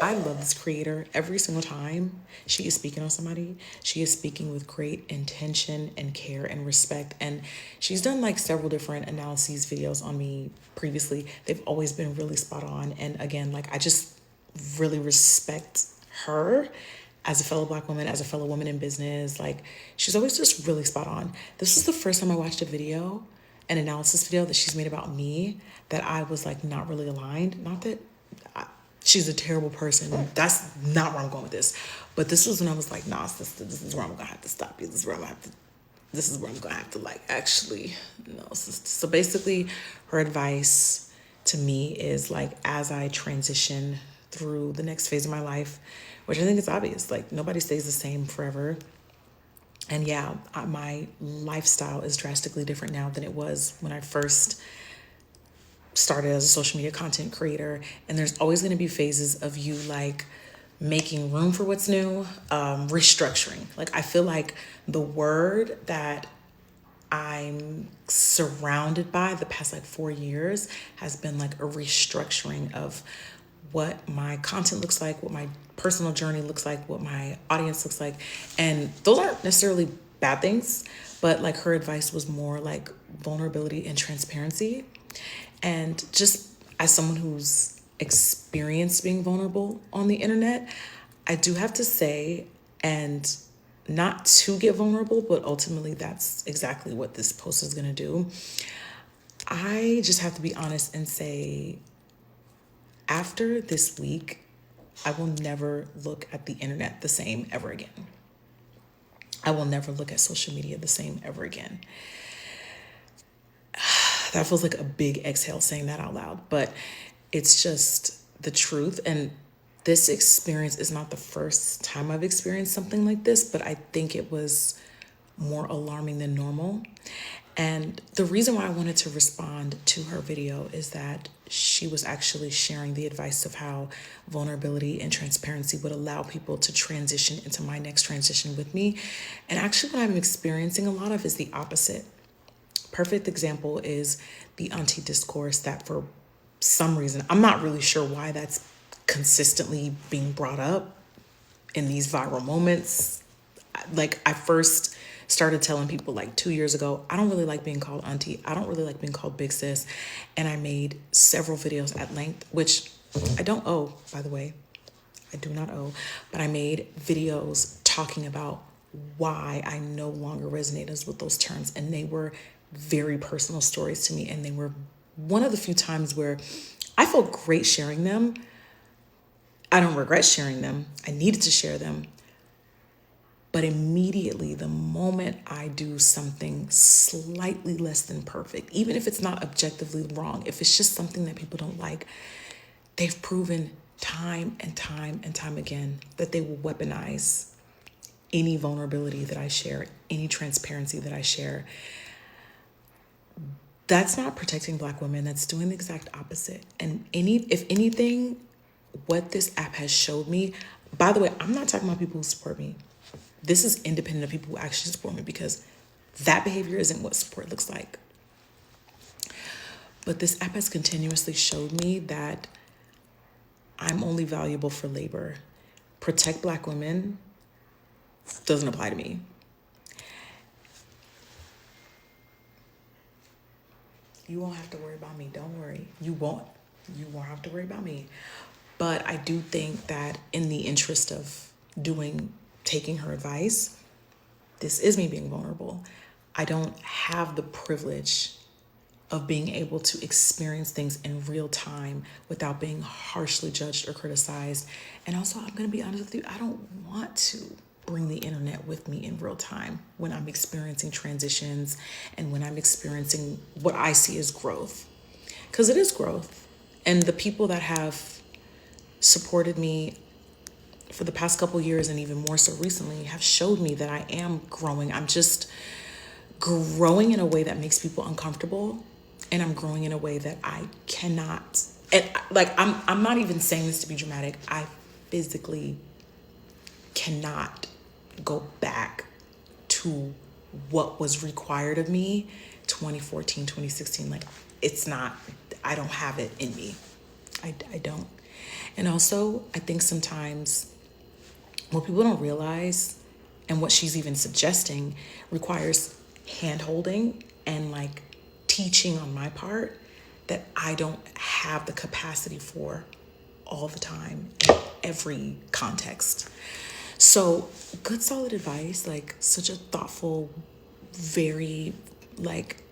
I love this creator. Every single time she is speaking on somebody, she is speaking with great intention and care and respect. And she's done like several different analyses videos on me previously. They've always been really spot on. And again, like I just really respect her as a fellow Black woman, as a fellow woman in business. Like she's always just really spot on. This was the first time I watched a video, an analysis video that she's made about me, that I was like not really aligned. Not that she's a terrible person. That's not where I'm going with this. But this was when I was like, nah, sister, this is where I'm gonna have to stop you. This is where I'm gonna have to like actually no, sister. So basically her advice to me is like as I transition through the next phase of my life, which I think is obvious, like nobody stays the same forever. And yeah, my lifestyle is drastically different now than it was when I first started as a social media content creator. And there's always going to be phases of you like making room for what's new, restructuring. Like I feel like the word that I'm surrounded by the past like 4 years has been like a restructuring of what my content looks like, what my personal journey looks like, what my audience looks like. And those aren't necessarily bad things, but like her advice was more like vulnerability and transparency. And just as someone who's experienced being vulnerable on the internet, I do have to say, and not to get vulnerable, but ultimately that's exactly what this post is going to do. I just have to be honest and say, after this week, I will never look at the internet the same ever again. I will never look at social media the same ever again. That feels like a big exhale saying that out loud, but it's just the truth. And this experience is not the first time I've experienced something like this, but I think it was more alarming than normal. And the reason why I wanted to respond to her video is that she was actually sharing the advice of how vulnerability and transparency would allow people to transition into my next transition with me. And actually, what I'm experiencing a lot of is the opposite. Perfect example is the auntie discourse that for some reason, I'm not really sure why that's consistently being brought up in these viral moments. Like I first started telling people like 2 years ago, I don't really like being called auntie. I don't really like being called big sis. And I made several videos at length, which I don't owe, by the way. I do not owe, but I made videos talking about why I no longer resonated with those terms. And they were very personal stories to me. And they were one of the few times where I felt great sharing them. I don't regret sharing them. I needed to share them. But immediately, the moment I do something slightly less than perfect, even if it's not objectively wrong, if it's just something that people don't like, they've proven time and time and time again that they will weaponize any vulnerability that I share, any transparency that I share. That's not protecting Black women. That's doing the exact opposite. And if anything, what this app has showed me, by the way, I'm not talking about people who support me. This is independent of people who actually support me, because that behavior isn't what support looks like. But this app has continuously showed me that I'm only valuable for labor. Protect Black women doesn't apply to me. You won't have to worry about me. Don't worry. You won't have to worry about me. But I do think that in the interest of taking her advice, this is me being vulnerable. I don't have the privilege of being able to experience things in real time without being harshly judged or criticized. And also, I'm going to be honest with you, I don't want to bring the internet with me in real time when I'm experiencing transitions and when I'm experiencing what I see as growth. Because it is growth. And the people that have supported me for the past couple years, and even more so recently, have showed me that I am growing. I'm just growing in a way that makes people uncomfortable, and I'm growing in a way that I cannot. And like I'm not even saying this to be dramatic. I physically cannot go back to what was required of me 2014, 2016. Like it's not. I don't have it in me. I don't. And also, I think sometimes what people don't realize and what she's even suggesting requires hand holding and like teaching on my part that I don't have the capacity for all the time in every context. So, good solid advice, like such a thoughtful, very like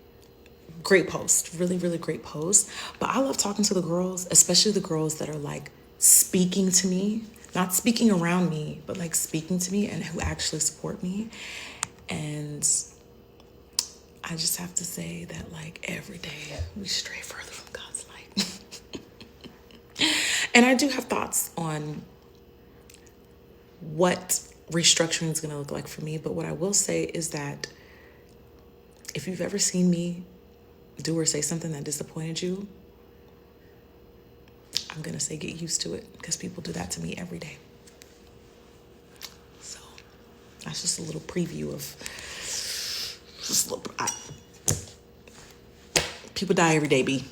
great post, really, really great post. But I love talking to the girls, especially the girls that are like speaking to me, not speaking around me, but like speaking to me and who actually support me. And I just have to say that like every day we stray further from God's light. And I do have thoughts on what restructuring is going to look like for me. But what I will say is that if you've ever seen me do or say something that disappointed you, I'm going to say get used to it because people do that to me every day. So that's just a little preview of just a little. People die every day, B.